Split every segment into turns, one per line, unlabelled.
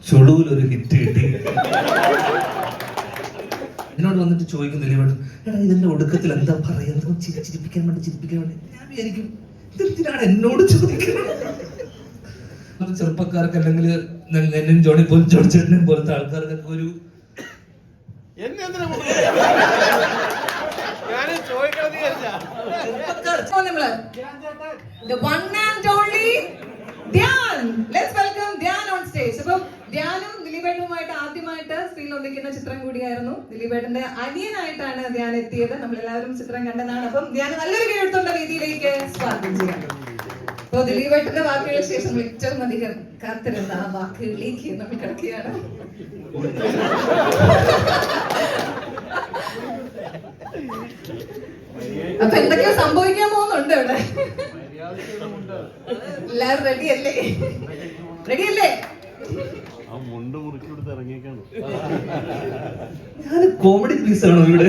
ചുളുവിലൊരു hit കിട്ടി. എന്നോട് വന്നിട്ട് ചോദിക്കും ദിലീപേട്ടൻ, എടാ ഇതിന്റെ ഒടുക്കത്തിൽ എന്താ പറയുന്നത്, ചിരിപ്പിക്കാൻ വേണ്ടി ഞാൻ വിചാരിക്കും ഇതെന്തിനാണ് എന്നോട് ചോദിക്കുന്നത്. ചെറുപ്പക്കാർക്ക് അല്ലെങ്കിൽ എന്നും ജോണി ചേട്ടനെ പോലത്തെ ആൾക്കാർക്കൊക്കെ ഒരു
The one and only Dhyan. Let's welcome Dhyan on stage. So, ധ്യാനും ദിലീപേട്ടനുമായിട്ട് ആദ്യമായിട്ട് സ്ക്രീനിൽ ഒന്നിക്കുന്ന ചിത്രം കൂടിയായിരുന്നു. ദിലീപേട്ടന്റെ അനിയനായിട്ടാണ് ധ്യാൻ എത്തിയത്. നമ്മളെല്ലാവരും ചിത്രം കണ്ടതാണ്. അപ്പം ധ്യാൻ നല്ലൊരു കീഴ്ത്തുന്ന രീതിയിലേക്ക് സ്വാഗതം ചെയ്യാം. അപ്പൊ ദിലീപേട്ടന്റെ വാക്കുകളുടെ ശേഷം ഏറ്റവും അധികം കാത്തിരുന്ന ആ വാക്കുകളിലേക്ക് നമ്മൾ കിടക്കുകയാണ്. അപ്പൊ എന്തൊക്കെയോ സംഭവിക്കാൻ പോകുന്നുണ്ട് ഇവിടെ. എല്ലാവരും റെഡിയല്ലേ?
ഞാൻ കോമഡി പീസാണോ ഇവിടെ?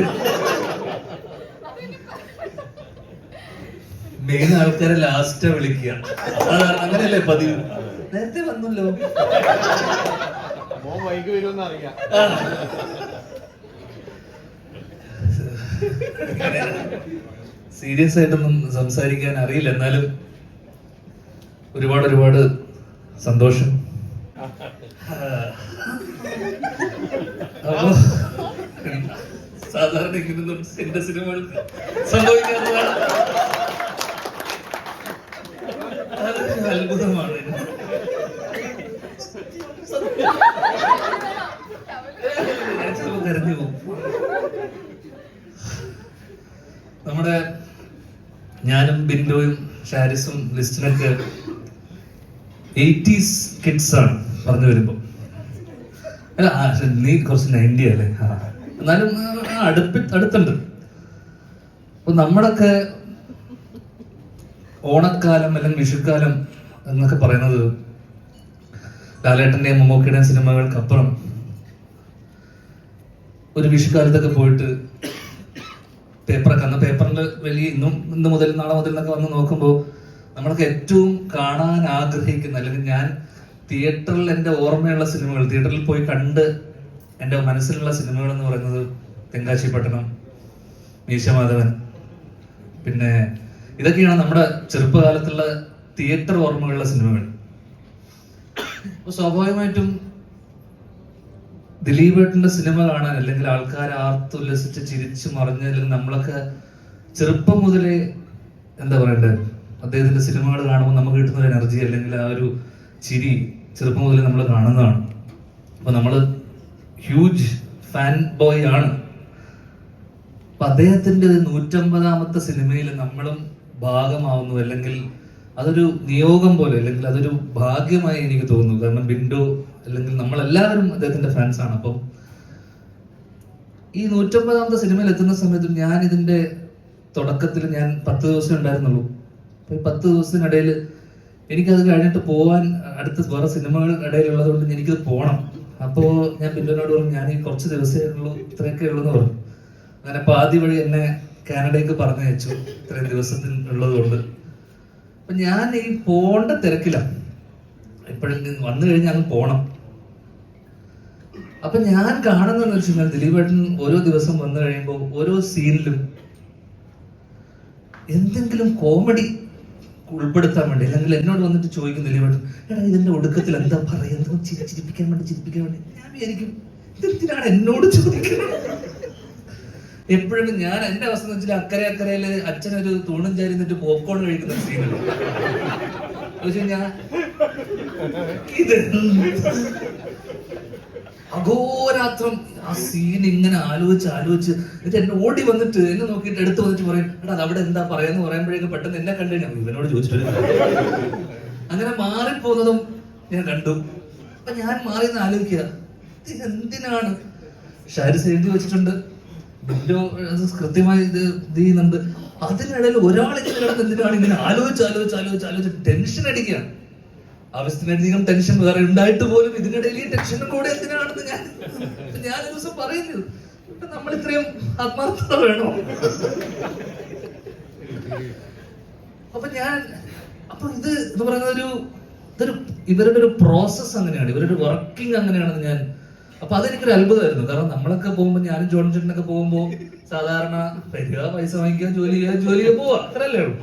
മെയിൻ ആൾക്കാരെ ലാസ്റ്റ് വിളിക്കുക, അങ്ങനെയല്ലേ പതിവ്? നേരത്തെ വന്നല്ലോ. സീരിയസ് ആയിട്ടൊന്നും സംസാരിക്കാൻ അറിയില്ല, എന്നാലും ഒരുപാട് സന്തോഷം. സാധാരണ ഇങ്ങനൊന്നും എന്റെ സിനിമകൾക്ക് സംഭവിക്കാത്തതാണ്. അതൊരു അത്ഭുതമാണ്. ഞാൻ ചിലപ്പോ കരഞ്ഞു പോകും. നമ്മുടെ ഞാനും ബിൻഡോയും ഷാരിസും ലിസ്റ്റിനൊക്കെ 80s കിഡ്സ് ആണ് പറഞ്ഞു വരുമ്പോ. അല്ല, നീ കുറച്ച് 90 അല്ലേ? എന്നാലും അടുത്തുണ്ട്. അപ്പൊ നമ്മളൊക്കെ ഓണക്കാലം അല്ലെങ്കിൽ വിഷുക്കാലം എന്നൊക്കെ പറയുന്നത് ലാലേട്ടന്റെയും മമ്മൂക്കയുടെയും സിനിമകൾക്കപ്പുറം ഒരു വിഷുക്കാലത്തൊക്കെ പോയിട്ട് പേപ്പറിൽ വലിയ ഇന്ന് മുതൽ നാളെ മുതൽ എന്നൊക്കെ വന്ന് നോക്കുമ്പോൾ നമ്മളൊക്കെ ഏറ്റവും കാണാൻ ആഗ്രഹിക്കുന്ന, അല്ലെങ്കിൽ ഞാൻ തിയേറ്ററിൽ എൻ്റെ ഓർമ്മയുള്ള സിനിമകൾ, തിയേറ്ററിൽ പോയി കണ്ട് എൻ്റെ മനസ്സിലുള്ള സിനിമകൾ എന്ന് പറയുന്നത് തെങ്കാശിപ്പട്ടണം, മീശമാധവൻ, പിന്നെ ഇതൊക്കെയാണ് നമ്മുടെ ചെറുപ്പകാലത്തുള്ള തിയേറ്റർ ഓർമ്മകളുള്ള സിനിമകൾ. അപ്പൊ സ്വാഭാവികമായിട്ടും ദിലീപേട്ടന്റെ സിനിമ കാണാൻ, അല്ലെങ്കിൽ ആൾക്കാർ ആർത്തുല്ലസിച്ച് ചിരിച്ചു മറിഞ്ഞ്, അല്ലെങ്കിൽ നമ്മളൊക്കെ ചെറുപ്പം മുതലേ എന്താ പറയണ്ടേ, അദ്ദേഹത്തിന്റെ സിനിമകൾ കാണുമ്പോൾ നമുക്ക് കിട്ടുന്ന ഒരു എനർജി, അല്ലെങ്കിൽ ആ ഒരു ചിരി ചെറുപ്പം മുതലേ നമ്മൾ കാണുന്നതാണ്. അപ്പൊ നമ്മള് ഹ്യൂജ് ഫാൻ ബോയ് ആണ്. അപ്പൊ അദ്ദേഹത്തിന്റെ 150ാമത്തെ സിനിമയിൽ നമ്മളും ഭാഗമാവുന്നു, അല്ലെങ്കിൽ അതൊരു നിയോഗം പോലെ, അല്ലെങ്കിൽ അതൊരു ഭാഗ്യമായി എനിക്ക് തോന്നുന്നു. കാരണം ബിൻഡോ അല്ലെങ്കിൽ നമ്മളെല്ലാവരും അദ്ദേഹത്തിന്റെ ഫാൻസ് ആണ്. അപ്പം ഈ 150ാമത്തെ സിനിമയിൽ എത്തുന്ന സമയത്ത് ഞാൻ ഇതിന്റെ തുടക്കത്തിൽ ഞാൻ 10 ദിവസം ഉണ്ടായിരുന്നുള്ളൂ. അപ്പൊ ഈ 10 ദിവസത്തിനിടയിൽ എനിക്കത് കഴിഞ്ഞിട്ട് പോവാൻ അടുത്ത വേറെ സിനിമകൾ ഇടയിലുള്ളത് കൊണ്ട് എനിക്കത് പോകണം. അപ്പോ ഞാൻ ബിൻഡോനോട് പറഞ്ഞു, ഞാൻ ഈ കുറച്ച് ദിവസമേ ഉള്ളൂ, ഇത്രയൊക്കെ ഉള്ളൂ എന്ന് പറഞ്ഞു. അങ്ങനെ പാതി വഴി എന്നെ കാനഡയ്ക്ക് പറഞ്ഞയച്ചു, ഇത്രയും ദിവസത്തിൽ ഉള്ളത് കൊണ്ട്. അപ്പൊ ഞാൻ ഈ പോണ്ട തിരക്കിലാണ്, എപ്പോഴെങ്കിലും വന്നു കഴിഞ്ഞാൽ അങ്ങ് പോണം. അപ്പൊ ഞാൻ കാണുന്നതെന്ന് വെച്ച് കഴിഞ്ഞാൽ ദിലീപേട്ടൻ ഓരോ ദിവസം വന്നു കഴിയുമ്പോൾ ഓരോ സീനിലും എന്തെങ്കിലും കോമഡി ഉൾപ്പെടുത്താൻ വേണ്ടി, അല്ലെങ്കിൽ എന്നോട് വന്നിട്ട് ചോദിക്കും ദിലീപേട്ടൻ, എടാ ഇതിന്റെ ഒടുക്കത്തിൽ എന്താ പറയുന്നത്, ചിരിപ്പിക്കാൻ വേണ്ടി ഞാൻ വിചാരിക്കും ഇതെന്തിനാണ് എന്നോട് ചോദിക്കുന്നത്. എപ്പോഴും ഞാൻ എന്റെ അവസ്ഥ എന്ന് വെച്ചാൽ അക്കരയില് അച്ഛനൊരു തൂണും ചാരി നിന്നിട്ട് പോപ്കോൺ കഴിക്കുന്ന സീനുണ്ട്. ഞാൻ ഇത് അഘോരാത്രം ആ സീൻ ഇങ്ങനെ ആലോചിച്ച് എന്നിട്ട് എന്നെ ഓടി വന്നിട്ട് എന്നെ നോക്കിയിട്ട് എടുത്ത് വന്നിട്ട് പറയും, എടാ അത് അവിടെ എന്താ പറയാന്ന് പറയുമ്പോഴേക്ക് പെട്ടെന്ന് എന്നെ കണ്ടു കഴിഞ്ഞാൽ ഇവനോട് ചോദിച്ചിട്ട് അങ്ങനെ മാറിപ്പോകുന്നതും ഞാൻ കണ്ടു. അപ്പൊ ഞാൻ മാറി എന്ന് ആലോചിക്കുക, എന്തിനാണ് ഷാരിസ് എഴുതി വെച്ചിട്ടുണ്ട്, ബിൻഡോ കൃത്യമായി ഇത് ചെയ്യുന്നുണ്ട്, അതിനിടയിൽ ഒരാളിങ്ങനെ കിടന്ന് എന്തിനാണ് ഇങ്ങനെ ആലോചിച്ച് ടെൻഷൻ അടിക്കുകയാണ്. ആവശ്യത്തിനധികം ടെൻഷൻ വേറെ ഉണ്ടായിട്ട് പോലും ഇതിനിടയിൽ ഈ ടെൻഷനും കൂടെ എന്തിനാണെന്ന് ഞാൻ ഒരു ദിവസം പറയുന്നത്. നമ്മൾ ഇത്രയും ആത്മാർത്ഥത വേണോ? അപ്പൊ ഇത് എന്ന് പറയുന്ന ഇവരുടെ ഒരു പ്രോസസ് അങ്ങനെയാണ്, ഇവരുടെ വർക്കിംഗ് അങ്ങനെയാണെന്ന് ഞാൻ. അപ്പൊ അതെനിക്കൊരു അത്ഭുതമായിരുന്നു. കാരണം നമ്മളൊക്കെ പോകുമ്പോൾ, ഞാനും ജോൺ ചേട്ടനൊക്കെ പോകുമ്പോൾ സാധാരണ വരിക, പൈസ വാങ്ങിക്കുക, ജോലി ചെയ്യുക പോവാ, അത്രല്ലേ ഉള്ളൂ.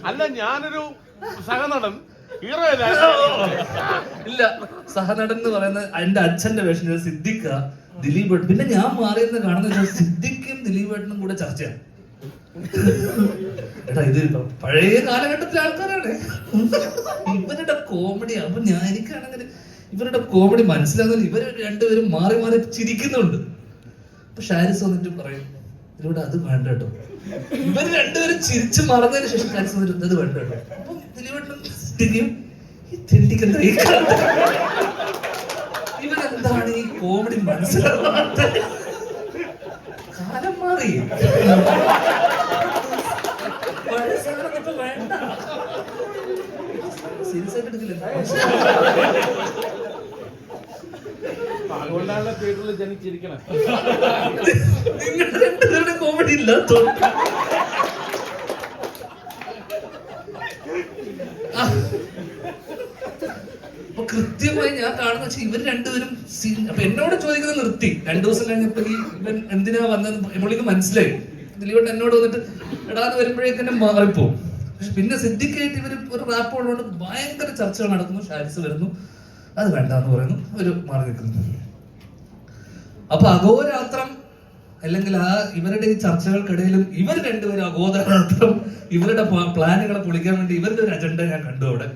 അല്ല, ഞാനൊരു സഹനടൻ, ഹീറോ
ഇല്ല. സഹനടൻ എന്ന് പറയുന്നത് എന്റെ അച്ഛന്റെ വേഷം സിദ്ദിഖ, ദിലീപ് ഏട്ടൻ. പിന്നെ ഞാൻ മാറിയെന്ന് കാണുന്ന സിദ്ദിഖും ദിലീപ് ഏട്ടനും കൂടെ ചർച്ചയാണ്. എടാ, ഇത് പഴയ കാലഘട്ടത്തിലെ ആൾക്കാരാണ്, ഇവരുടെ കോമഡി. അപ്പൊ എനിക്കാണെങ്കിൽ ഇവരുടെ കോമഡി മനസ്സിലാകുന്നില്ല. ഇവര് രണ്ടുപേരും മാറി മാറി ചിരിക്കുന്നുണ്ട്. അപ്പൊ ഷാരിസ് വന്നിട്ട് പറയും, ഇതിലൂടെ അത് വേണ്ട കേട്ടോ. ഇവര് രണ്ടുപേരും ചിരിച്ചു മറന്നതിന് ശേഷം ഷാരിസ് വന്നിട്ട് അത് വേണ്ട കേട്ടോ. അപ്പൊ ദിലീപേട്ടനും ഇവരെന്താണ് ഈ കോമഡി മനസ്സിലാവാത്ത? കാലം മാറി, വേണ്ട, സീരിയസ് ആയിട്ട് എടുക്കില്ല.
അതുകൊണ്ടാണ് തിയേറ്ററിൽ ജനിച്ചിരിക്കണം.
നിങ്ങളുടെ രണ്ടുപേരുടെ കോമഡി ഇല്ല. അപ്പൊ കൃത്യമായി ഞാൻ കാണുന്ന വെച്ചാൽ ഇവർ രണ്ടുപേരും അപ്പൊ എന്നോട് ചോദിക്കുന്നത് നിർത്തി. 2 ദിവസം കഴിഞ്ഞപ്പോ ഇവൻ എന്തിനാ വന്നത് പുള്ളിക്ക് മനസ്സിലായി. ദിലീപ് എന്നോട് വന്നിട്ട് എടാന്ന് വരുമ്പോഴേക്ക് തന്നെ മാറിപ്പോവും. പക്ഷെ പിന്നെ സിദ്ദിഖായിട്ട് ഇവര് ഒരു റാപ്പ് ഉള്ളതുകൊണ്ട് ഭയങ്കര ചർച്ചകൾ നടക്കുന്നു. ഷാരിസ് വരുന്നു, അത് വേണ്ടെന്ന് പറയുന്നു, ഒരു മാറി നിൽക്കുന്നു. അപ്പൊ അഘോരാത്രം അല്ലെങ്കിൽ ഇവരുടെ ഈ ചർച്ചകൾക്കിടയിലും ഇവർ രണ്ടുപേരും അഘോരാത്രം ഇവരുടെ പ്ലാനുകളെ പൊളിക്കാൻ വേണ്ടി ഇവരുടെ ഒരു അജണ്ട ഞാൻ കണ്ടു അവിടെ.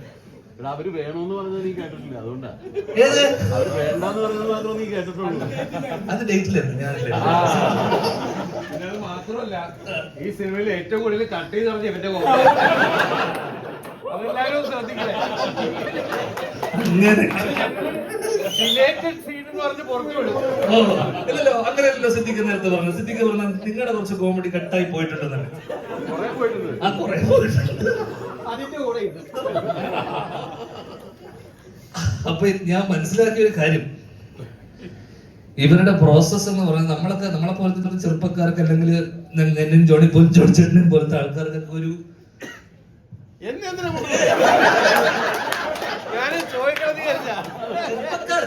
അവര് വേണമെന്ന് പറഞ്ഞത് നീ കേട്ടിട്ടില്ല, അതുകൊണ്ടാ.
ഏത്
അവര് വേണ്ടെന്ന് പറഞ്ഞത് മാത്രം നീ കേട്ടിട്ടുള്ളൂ.
അത് ഡേറ്റിലായിരുന്നു, ഞാനില്ല.
പിന്നെ അത് മാത്രമല്ല, ഈ സിനിമയിൽ ഏറ്റവും കൂടുതൽ കട്ട് ചെയ്ത് പറഞ്ഞ ഇവന്റെ അതെല്ലാവരും ശ്രദ്ധിക്കണേ.
ഇല്ലല്ലോ, അങ്ങനെയല്ലോ സിദ്ദിഖ് നേരത്തെ പറഞ്ഞു. സിദ്ദിഖ് പറഞ്ഞ നിങ്ങളുടെ കുറച്ച് കോമഡി കട്ടായി പോയിട്ടുണ്ടെന്നല്ലേ. ആ, കുറെ പോയിട്ടുണ്ട്. അപ്പൊ ഞാൻ മനസ്സിലാക്കിയ ഒരു കാര്യം, ഇവരുടെ പ്രോസസ് എന്ന് പറയുന്നത് നമ്മളെ പോലത്തെ ചെറുപ്പക്കാർക്ക് അല്ലെങ്കിൽ എന്നും ജോണി ചേട്ടനും പോലത്തെ ആൾക്കാർക്കൊക്കെ ഒരു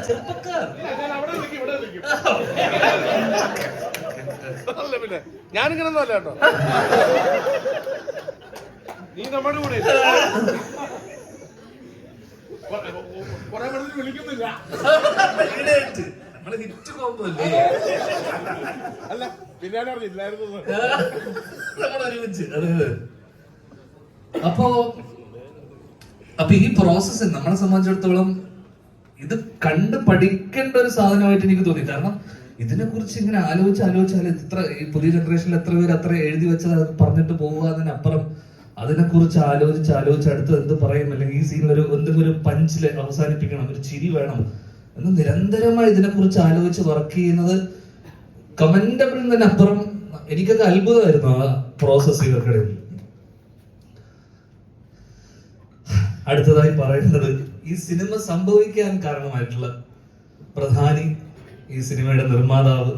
ചെറുപ്പക്കാർ
പിന്നെ ഞാനിങ്ങനെ അല്ല കേട്ടോ, നീ നമ്മുടെ കൂടെ കുറെ മണിക്ക് വിളിക്കുന്നില്ല. അല്ല, പിന്നെ അറിഞ്ഞില്ലായിരുന്നു
ഒരുമിച്ച്. അപ്പൊ ഈ പ്രോസസ് നമ്മളെ സംബന്ധിച്ചിടത്തോളം ഇത് കണ്ട് പഠിക്കേണ്ട ഒരു സാധനമായിട്ട് എനിക്ക് തോന്നി. കാരണം ഇതിനെ കുറിച്ച് ഇങ്ങനെ ആലോചിച്ചാൽ ഇത്ര ഈ പുതിയ ജനറേഷനിൽ എത്ര പേര് അത്ര എഴുതി വെച്ചത് അത് പറഞ്ഞിട്ട് പോകുക, അതിനപ്പുറം അതിനെക്കുറിച്ച് ആലോചിച്ച് അടുത്ത് എന്ത് പറയും, അല്ലെങ്കിൽ ഈ സീനിൽ എന്തെങ്കിലും ഒരു പഞ്ചില് അവസാനിപ്പിക്കണം, ഒരു ചിരി വേണം എന്ന് നിരന്തരമായി ഇതിനെക്കുറിച്ച് ആലോചിച്ച് വർക്ക് ചെയ്യുന്നത് കമന്റബിളിൽ തന്നെ അപ്പുറം എനിക്കൊക്കെ അത്ഭുതമായിരുന്നു ആ പ്രോസസ് ഇവർക്കിടയിൽ. അടുത്തതായി പറയുന്നത് ഈ സിനിമ സംഭവിക്കാൻ കാരണമായിട്ടുള്ള പ്രധാനി, ഈ സിനിമയുടെ നിർമ്മാതാവ്.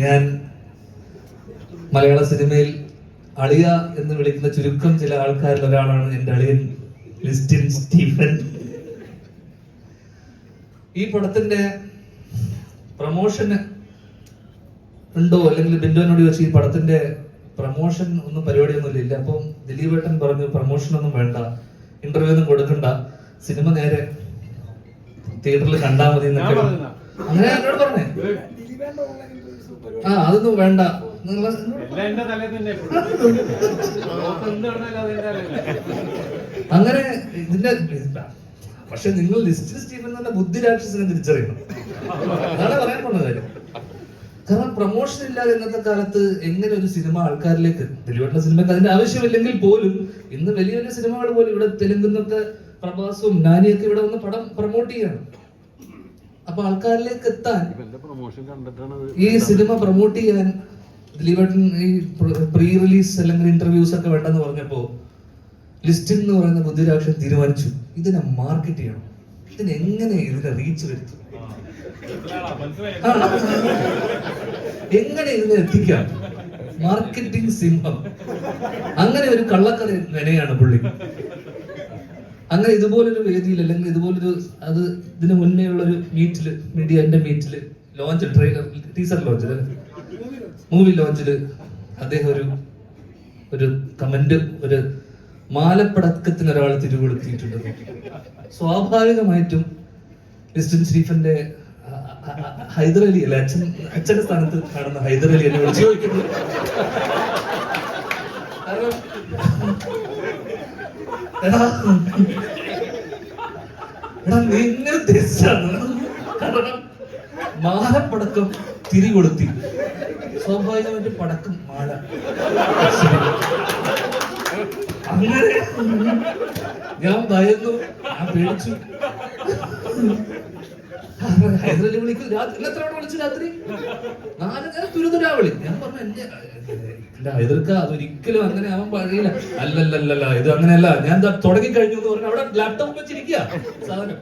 ഞാൻ മലയാള സിനിമയിൽ അളിയ എന്ന് വിളിക്കുന്ന ചുരുക്കം ചില ആൾക്കാരിൽ ഒരാളാണ് എൻ്റെ അളിയൻ ലിസ്റ്റിൻ സ്റ്റീഫൻ. ഈ പടത്തിന്റെ പ്രമോഷന് ഉണ്ടോ അല്ലെങ്കിൽ ബിന്ദുവിനോട് ചോദിച്ചു, ഈ പടത്തിന്റെ പ്രമോഷൻ ഒന്നും പരിപാടിയൊന്നും ഇല്ല. അപ്പം ദിലീപ് ഏട്ടൻ പറഞ്ഞു പ്രമോഷൻ ഒന്നും വേണ്ട, ഇന്റർവ്യൂ ഒന്നും കൊടുക്കണ്ട, സിനിമ നേരെ തിയേറ്ററിൽ കണ്ടാ മതി എന്നൊക്കെ അങ്ങനെ എന്നോട് പറഞ്ഞേ. അതൊന്നും വേണ്ട, അങ്ങനെ ഇതിന്റെ. പക്ഷെ നിങ്ങൾ ലിസ്റ്റിൻ സ്റ്റീഫൻ തന്നെ ബുദ്ധി രാക്ഷസിനെ തിരിച്ചറിയണം, അതാണ് പറയാൻ പോകുന്ന കാര്യം. കാരണം പ്രമോഷൻ ഇല്ലാതെ ഇന്നത്തെ കാലത്ത് എങ്ങനെ ഒരു സിനിമ ആൾക്കാരിലേക്ക്, ദിലീപേട്ടന്റെ സിനിമയ്ക്ക് അതിന്റെ ആവശ്യമില്ലെങ്കിൽ പോലും ഇന്ന് വലിയ വലിയ സിനിമകൾ പോലും ഇവിടെ തെലുങ്കുന്നൊക്കെ പ്രഭാസും നാനിയൊക്കെ ഇവിടെ വന്ന് പടം പ്രൊമോട്ട് ചെയ്യണം. അപ്പൊ ആൾക്കാരിലേക്ക് എത്താൻ ഈ സിനിമ പ്രൊമോട്ട് ചെയ്യാൻ ദിലീപേട്ടൻ ഈ പ്രീ റിലീസ് അല്ലെങ്കിൽ ഇന്റർവ്യൂസ് ഒക്കെ വേണ്ടെന്ന് പറഞ്ഞപ്പോ ലിസ്റ്റിൻ എന്ന് പറയുന്ന ബുദ്ധിരാക്ഷൻ തീരുമാനിച്ചു ഇതിനെ മാർക്കറ്റ് ചെയ്യണം, ഇതിനെങ്ങനെ ഇതിനെ റീച്ച് വരുത്തും.
മനസ്സിലായി.
എങ്ങനെ ഇതിനെ എത്തിക്കാം? മാർക്കറ്റിംഗ് സിംഹം. അങ്ങനെ ഒരു കള്ളക്കഥ മെനയാണ് പുള്ളി. അങ്ങനെ ഇതുപോലൊരു വേദിയിൽ അല്ലെങ്കിൽ ഇതുപോലൊരു അത് ഇതിന് മുന്നേ ഉള്ളൊരു മീറ്റില്, മീഡിയന്റെ മീറ്റില്, ലോഞ്ച് ട്രെയിലർ ടീസർ ലോഞ്ചില്, മൂവി ലോഞ്ചില് അദ്ദേഹം ഒരു കമന്റ്, ഒരു മാലപ്പടക്കത്തിന് ഒരാൾ തിരികൊളുത്തിയിട്ടുണ്ട്. സ്വാഭാവികമായിട്ടും ലിസ്റ്റിൻ സ്റ്റീഫന്റെ ഹൈദർ അലി അല്ലെ, അച്ഛന്റെ സ്ഥാനത്ത് കാണുന്ന ഹൈദർ അലി എന്നെ വിളിച്ചു ചോദിക്കുന്നു. കാരണം എടാ നീ എന്നെ ഉദ്ദേശിച്ചാണ്. കാരണം മാലപ്പടക്കം തിരികൊളുത്തി. സ്വാഭാവികമായിട്ട് പടക്കം മാല. അങ്ങനെ ഞാൻ ഭയന്നു, ഞാൻ പേടിച്ചു. ഹൈദരലി വിളിക്കും, എത്ര തവണ വിളിച്ചു രാത്രി? 4 നേരം തുരുതുരാ വിളി. ഞാൻ പറഞ്ഞു എന്റെ ഹൈദർക്ക അതൊരിക്കലും അങ്ങനെ ആവാൻ പാടില്ല. അല്ലല്ലല്ല, ഇത് അങ്ങനെയല്ല, ഞാൻ തുടങ്ങി കഴിഞ്ഞു എന്ന് പറഞ്ഞു. അവിടെ ലാപ്ടോപ്പ് വെച്ചിരിക്കുക സാധനം.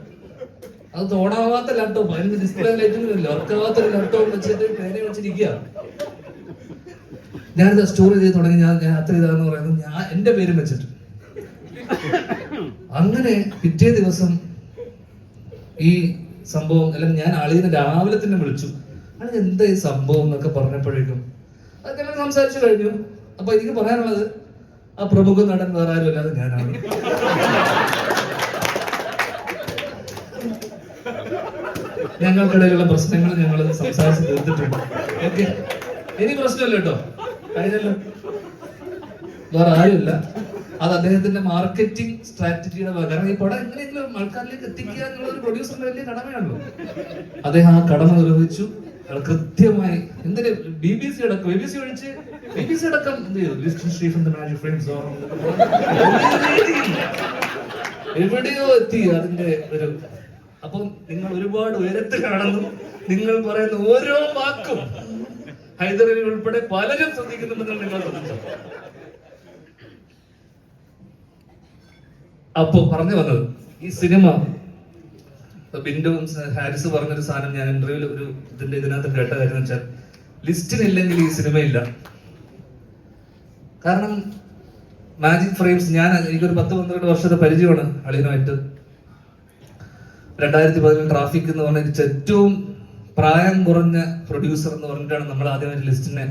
അത് തോണാവാത്ത ലാപ്ടോപ്പ്, അതിന് ഡിസ്പ്ലേ ലൈറ്റൊന്നുമില്ല, വർക്കാവാത്ത ഒരു ലാപ്ടോപ്പ് വെച്ചിട്ട് പേന വെച്ചിരിക്കുക. ഞാനിത് സ്റ്റോർ ചെയ്ത് തുടങ്ങി. ഞാൻ യാത്ര ചെയ്താന്ന് പറയുന്നത് ഞാൻ എന്റെ പേരും വെച്ചിട്ട്. അങ്ങനെ പിറ്റേ ദിവസം ഈ സംഭവം, അല്ലെങ്കിൽ ഞാൻ ആളിന്ന് രാവിലെ തന്നെ വിളിച്ചു. അത് എന്താ ഈ സംഭവം എന്നൊക്കെ പറഞ്ഞപ്പോഴേക്കും അതൊക്കെ ഞങ്ങൾ സംസാരിച്ചു കഴിഞ്ഞു. അപ്പൊ എനിക്ക് പറയാനുള്ളത്, ആ പ്രമുഖ നടൻ വേറെ ആരും അല്ലാതെ ഞാനാണ്. ഞങ്ങൾക്കിടയിലുള്ള പ്രശ്നങ്ങൾ ഞങ്ങൾ സംസാരിച്ച് തീർത്തിട്ടുണ്ട്. ഓക്കെ, ഇനി പ്രശ്നമില്ല കേട്ടോ, കഴിഞ്ഞല്ലോ. വേറെ ആരുമില്ല. അത് അദ്ദേഹത്തിന്റെ മാർക്കറ്റിംഗ് സ്ട്രാറ്റജിയുടെ ഭാഗം. കാരണം ഈ പടം എങ്ങനെയെങ്കിലും ആൾക്കാരിലേക്ക് എത്തിക്കുക എന്നുള്ള ഒരു പ്രൊഡ്യൂസറിന്റെ വലിയ കടമയാണല്ലോ. അദ്ദേഹം ആ കടമ നിർവഹിച്ചു. കൃത്യമായി എന്തിന് BBC അടക്കം, BBC അടക്കം എന്ത് ചെയ്തു? ലിസ്റ്റിൻ സ്റ്റീഫന്റെ മാജിക് ഫ്രെയിംസ് എവിടെയോ എത്തി അതിന്റെ ഒരു. അപ്പം നിങ്ങൾ ഒരുപാട് ഉയരത്തിലാണെന്നും നിങ്ങൾ പറയുന്ന ഓരോ വാക്കും ഹൈദർ അലി ഉൾപ്പെടെ പലരും ശ്രദ്ധിക്കുന്നുണ്ടെന്ന് നിങ്ങൾ ശ്രദ്ധിച്ചു. അപ്പൊ പറഞ്ഞു വന്നത്, ഈ സിനിമ ബിന്ദു ഹാരിസ് പറഞ്ഞൊരു സാധനം ഞാൻ ഇന്റർവ്യൂവിൽ ഒരു ഇതിനകത്ത് കേട്ട കാര്യം വെച്ചാൽ, ലിസ്റ്റിനില്ലെങ്കിൽ ഈ സിനിമയില്ല. കാരണം മാജിക് ഫ്രെയിംസ്, എനിക്കൊരു 10-12 വർഷത്തെ പരിചയമാണ് അളിയനുമായിട്ട്. 2010 ട്രാഫിക് എന്ന് പറഞ്ഞ ഏറ്റവും പ്രായം കുറഞ്ഞ പ്രൊഡ്യൂസർ എന്ന് പറഞ്ഞിട്ടാണ് നമ്മൾ ആദ്യമായിട്ട് ലിസ്റ്റിനെ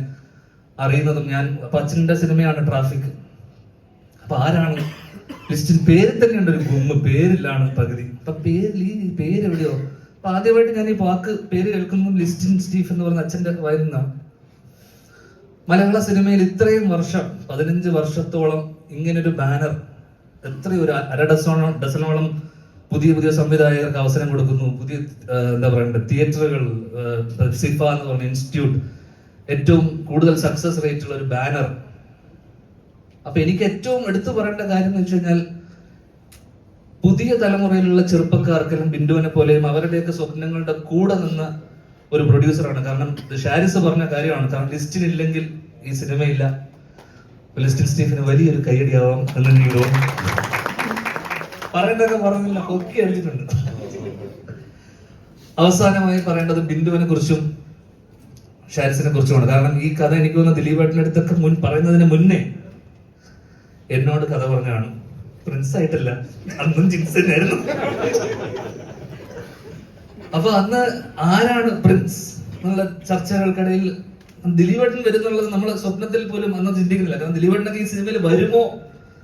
അറിയുന്നതും. ഞാൻ അപ്പൊ അച്ഛൻ്റെ സിനിമയാണ് ട്രാഫിക്. അപ്പൊ ആരാണ് ലിസ്റ്റിൻ? പേര് തന്നെയുണ്ട് ഒരു ഗുമ്മ്, പേരിലാണ് പകുതി. അപ്പൊ ഈ പേര് എവിടെയോ. അപ്പൊ ആദ്യമായിട്ട് ഞാൻ ഈ പേര് കേൾക്കുന്നു ലിസ്റ്റിൻ സ്റ്റീഫ് എന്ന് പറയുന്ന അച്ഛന്റെ വായിൽ നിന്നാണ്. മലയാള സിനിമയിൽ ഇത്രയും വർഷം, 15 വർഷത്തോളം ഇങ്ങനൊരു ബാനർ, എത്രയോ ഒരു ഡസനോളം പുതിയ സംവിധായകർക്ക് അവസരം കൊടുക്കുന്നു. പുതിയ എന്താ പറയണ്ടേ, തിയേറ്ററുകൾ, സിഫ എന്ന് പറഞ്ഞ ഇൻസ്റ്റിറ്റ്യൂട്ട്, ഏറ്റവും കൂടുതൽ സക്സസ് റേറ്റ് ഉള്ള ഒരു ബാനർ. അപ്പൊ എനിക്ക് ഏറ്റവും എടുത്തു പറയേണ്ട കാര്യം എന്ന് വെച്ച് കഴിഞ്ഞാൽ, പുതിയ തലമുറയിലുള്ള ചെറുപ്പക്കാർക്കെല്ലാം ബിന്ദുവിനെ പോലെയും അവരുടെയൊക്കെ സ്വപ്നങ്ങളുടെ കൂടെ നിന്ന ഒരു പ്രൊഡ്യൂസറാണ്. കാരണം ഷാരിസ് പറഞ്ഞ കാര്യമാണ്, കാരണം ലിസ്റ്റിനില്ലെങ്കിൽ ഈ സിനിമയില്ല. ലിസ്റ്റിൻ സ്റ്റീഫിന് വലിയൊരു കൈയടിയാവാം എന്ന് എനിക്ക് തോന്നുന്നു. പറയേണ്ടതൊക്കെ പറഞ്ഞില്ല, കൊക്കി അടിച്ചിട്ടുണ്ട്. അവസാനമായി പറയേണ്ടത് ബിന്ദുവിനെ കുറിച്ചും ഷാരിസിനെ കുറിച്ചുമാണ്. കാരണം ഈ കഥ എനിക്ക് തോന്നുന്നു ദിലീപേട്ടൻ്റെ അടുത്തൊക്കെ പറയുന്നതിന് മുന്നേ എന്നോട് കഥ പറഞ്ഞാണ്. പ്രിൻസ് ആയിട്ടല്ല, അന്നും ജിൻസ് തന്നെയായിരുന്നു. അപ്പൊ അന്ന് ആരാണ് പ്രിൻസ് എന്നുള്ള ചർച്ചകൾക്കിടയിൽ ദിലീപേട്ടൻ വരുന്നുള്ളത് നമ്മൾ സ്വപ്നത്തിൽ പോലും അന്ന് ചിന്തിക്കുന്നില്ല. കാരണം ദിലീപേട്ടനൊക്കെ ഈ സിനിമയിൽ വരുമോ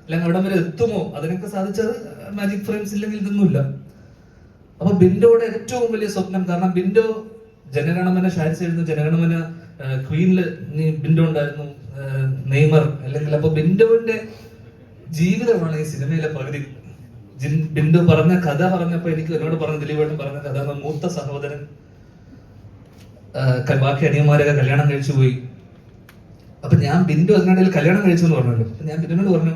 അല്ലെങ്കിൽ അവിടം വരെ എത്തുമോ, അതിനൊക്കെ സാധിച്ചത് മാജിക് ഫ്രെയിംസ് ഇല്ലെങ്കിൽ ഇതൊന്നുമില്ല. അപ്പൊ ബിന്ദോയുടെ ഏറ്റവും വലിയ സ്വപ്നം, കാരണം ബിന്ദോ ജനഗണമന ഷാരിസ് എഴുതുന്നു, ജനഗണമന ക്വീനില് ബിന്ദോ ഉണ്ടായിരുന്നു, നെയ്മർ അല്ലെങ്കിൽ. അപ്പൊ ബിന്ദോന്റെ ജീവിതമാണ് ഈ സിനിമയിലെ പകുതി. ബിന്ദു പറഞ്ഞ കഥ പറഞ്ഞപ്പോ എന്നോട് പറഞ്ഞ ദിലീപേട്ടൻ പറഞ്ഞ കഥ, മൂത്ത സഹോദരൻ ബാക്കി അനിയന്മാരൊക്കെ കല്യാണം കഴിച്ചു പോയി. അപ്പൊ ഞാൻ ബിന്ദു അതിനിടയിൽ കല്യാണം കഴിച്ചു എന്ന് പറഞ്ഞല്ലോ. അപ്പൊ ഞാൻ ബിന്ദുവിനോട് പറഞ്ഞു,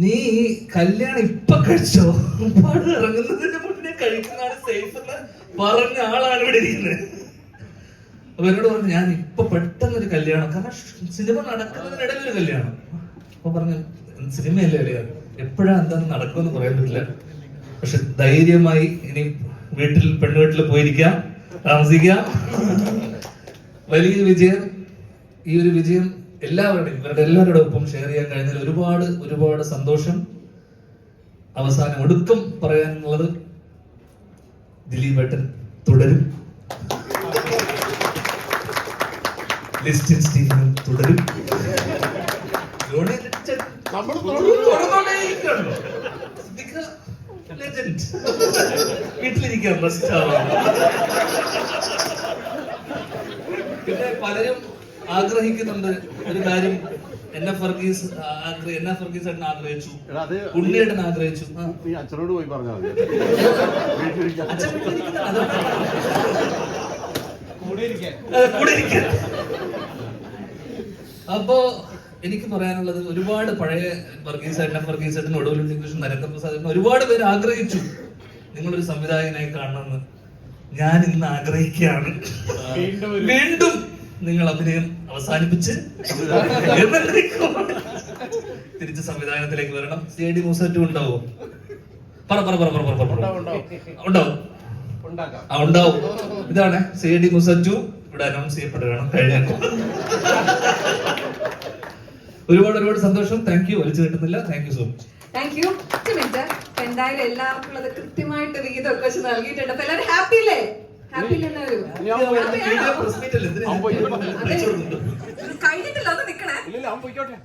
നീ ഈ കല്യാണം ഇപ്പൊ കഴിച്ചോ? ഒരുപാട് ഇറങ്ങുന്നതിന് മുന്നേ കഴിക്കുന്നതാണ് സേഫ് എന്ന് പറഞ്ഞ ആളാണ് ഇവിടെ ഇരിക്കുന്നത്. അപ്പൊ എന്നോട് പറഞ്ഞു, ഞാൻ ഇപ്പൊ പെട്ടെന്നൊരു കല്യാണം, കാരണം സിനിമ നടക്കുന്നതിനിടയിൽ ഒരു കല്യാണം. അപ്പൊ പറഞ്ഞു, സിനിമയല്ലേ അറിയാം, എപ്പോഴാ എന്താന്ന് നടക്കുമെന്ന് പറയാൻ പറ്റില്ല, പക്ഷെ ധൈര്യമായി ഇനി പെണ്ണുവീട്ടിൽ പോയിരിക്കാം, താമസിക്കാം. വലിയ വിജയം. ഈ ഒരു വിജയം എല്ലാവരുടെയും ഇവരുടെ എല്ലാവരുടെ ഒപ്പം ഷെയർ ചെയ്യാൻ കഴിഞ്ഞതിൽ ഒരുപാട് ഒരുപാട് സന്തോഷം. അവസാനം ഒടുക്കം പറയാനുള്ളത് ദിലീപേട്ടൻ തുടരും, ലിസ്റ്റിൻ സ്റ്റീഫനും തുടരും, ജോണി വീട്ടിലിരിക്കാം, റെസ്റ്റ് ആവാം. പിന്നെ പലരും ആഗ്രഹിക്കുന്നുണ്ട് ഒരു കാര്യം. എന്നെ ഫർഗീസ് ഏട്ടൻ ആഗ്രഹിച്ചു, ഉണ്ണിയേട്ടൻ ആഗ്രഹിച്ചു.
നീ അച്ഛനോട് പോയി പറഞ്ഞാൽ മതി.
അച്ഛൻ വീട്ടിലിരിക്കുന്നതാണ്.
കൂടെ ഇരിക്കാൻ
കൂടെ ഇരിക്കാൻ. അപ്പോ എനിക്ക് പറയാനുള്ളത് ഒരുപാട് പഴയ വർഗീസ് ഏട്ടൻ, ഒടുവിൽ ഉണ്ണികൃഷ്ണൻ, നരേന്ദ്രപ്രസാദ് ഒരുപാട് പേര് ആഗ്രഹിച്ചു നിങ്ങളൊരു സംവിധായകനായി കാണണമെന്ന്. ഞാൻ ഇന്ന് ആഗ്രഹിക്കുകയാണ് വീണ്ടും നിങ്ങൾ അഭിനയം അവസാനിപ്പിച്ച് തിരിച്ച് സംവിധാനത്തിലേക്ക് വരണം. CID മൂസ 2 ഉണ്ടാവോ? ഉണ്ടാവും. ഉണ്ടാവും. ഇതാണ് CID മൂസ 2 ഇവിടെ അനൗൺസ് ചെയ്യപ്പെടുകയാണ്. കഴിഞ്ഞ ഒരുപാട് ഒരുപാട് സന്തോഷം. Thank you. വലിച്ചു കിട്ടുന്നില്ല. Thank you so much.
Thank you. എന്തായാലും എല്ലാവർക്കും ഉള്ളത് കൃത്യമായിട്ട് വിഹിതമൊക്കെ വെച്ച് നൽകിയിട്ടുണ്ട്. അപ്പൊ എല്ലാവരും ഹാപ്പി അല്ലേ? ഹാപ്പി എല്ലാവരും കഴിഞ്ഞിട്ടില്ല, ഒന്ന് നിക്കണേ.
ഇല്ല, അവൻ പോയിക്കോട്ടെ.